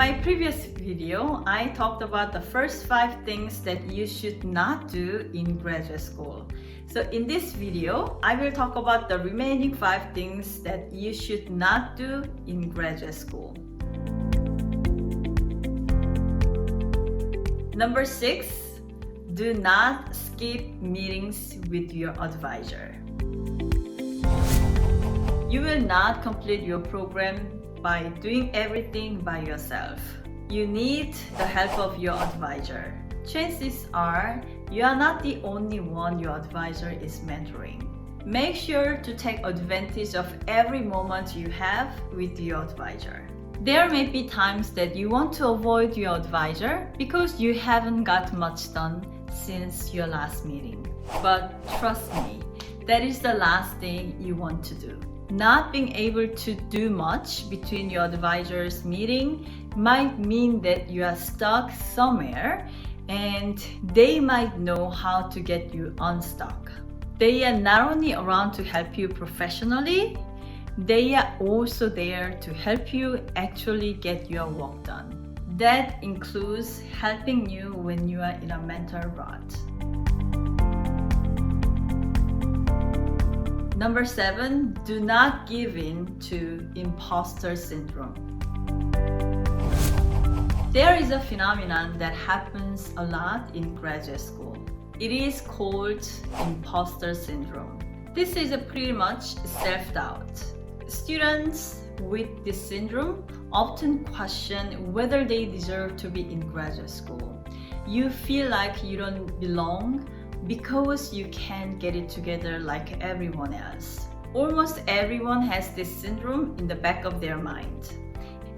my previous video, I talked about the first 5 things that you should not do in graduate school. So in this video, I will talk about the remaining 5 things that you should not do in graduate school. Number 6, do not skip meetings with your advisor. You will not complete your program by doing everything by yourself. You need the help of your advisor. Chances are you are not the only one your advisor is mentoring. Make sure to take advantage of every moment you have with your advisor. There may be times that you want to avoid your advisor because you haven't got much done since your last meeting. But trust me, that is the last thing you want to do. Not being able to do much between your advisor's meeting might mean that you are stuck somewhere and they might know how to get you unstuck. They are not only around to help you professionally, they are also there to help you actually get your work done. That includes helping you when you are in a mental rut. Number 7, do not give in to imposter syndrome. There is a phenomenon that happens a lot in graduate school. It is called imposter syndrome. This is pretty much self-doubt. Students with this syndrome often question whether they deserve to be in graduate school. You feel like you don't belong because you can't get it together like everyone else. Almost everyone has this syndrome in the back of their mind.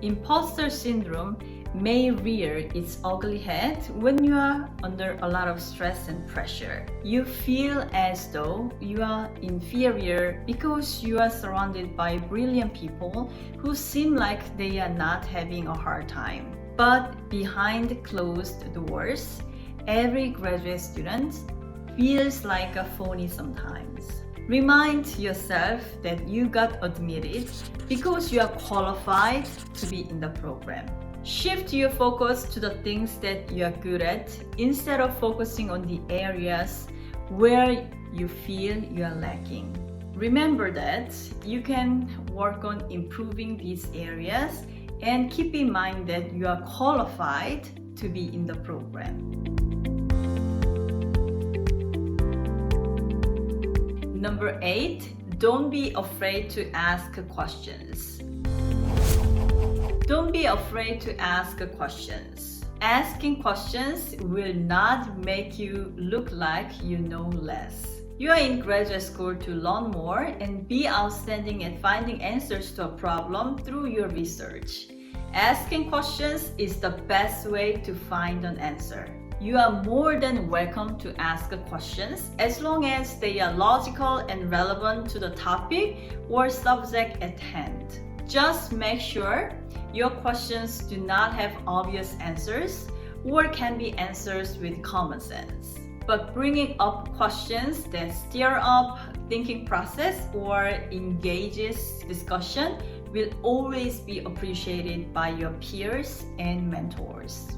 Imposter syndrome may rear its ugly head when you are under a lot of stress and pressure. You feel as though you are inferior because you are surrounded by brilliant people who seem like they are not having a hard time. But behind closed doors, every graduate student feels like a phony sometimes. Remind yourself that you got admitted because you are qualified to be in the program. Shift your focus to the things that you are good at instead of focusing on the areas where you feel you are lacking. Remember that you can work on improving these areas and keep in mind that you are qualified to be in the program. Number 8, don't be afraid to ask questions. Don't be afraid to ask questions. Asking questions will not make you look like you know less. You are in graduate school to learn more and be outstanding at finding answers to a problem through your research. Asking questions is the best way to find an answer. You are more than welcome to ask questions as long as they are logical and relevant to the topic or subject at hand. Just make sure your questions do not have obvious answers or can be answers with common sense. But bringing up questions that stir up thinking process or engages discussion will always be appreciated by your peers and mentors.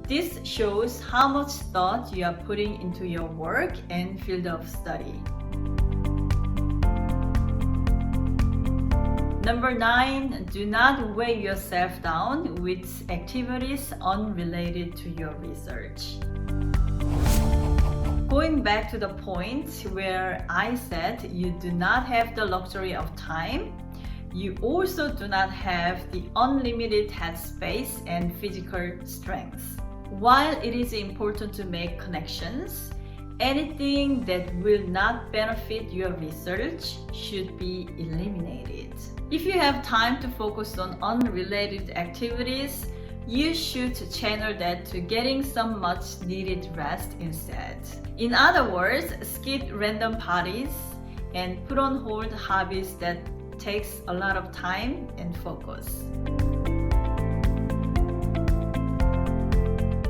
This shows how much thought you are putting into your work and field of study. Number 9, do not weigh yourself down with activities unrelated to your research. Going back to the point where I said you do not have the luxury of time, you also do not have the unlimited headspace and physical strength. While it is important to make connections, anything that will not benefit your research should be eliminated. If you have time to focus on unrelated activities, you should channel that to getting some much needed rest instead. In other words, skip random parties and put on hold hobbies that takes a lot of time and focus.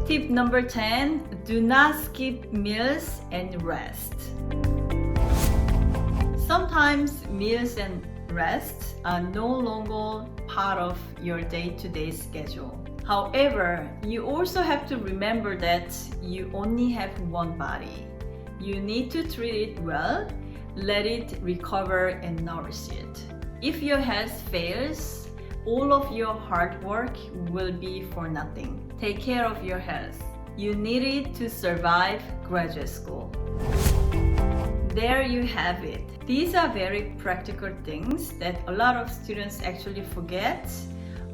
Tip number 10, do not skip meals and rest. Sometimes meals and rest are no longer part of your day-to-day schedule. However, you also have to remember that you only have one body. You need to treat it well, let it recover and nourish it. If your health fails, all of your hard work will be for nothing. Take care of your health. You need it to survive graduate school. There you have it. These are very practical things that a lot of students actually forget,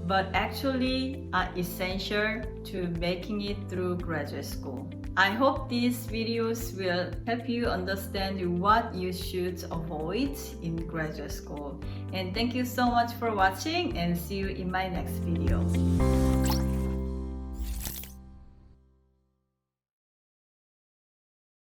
but actually are essential to making it through graduate school. I hope these videos will help you understand what you should avoid in graduate school. And thank you so much for watching, and see you in my next video.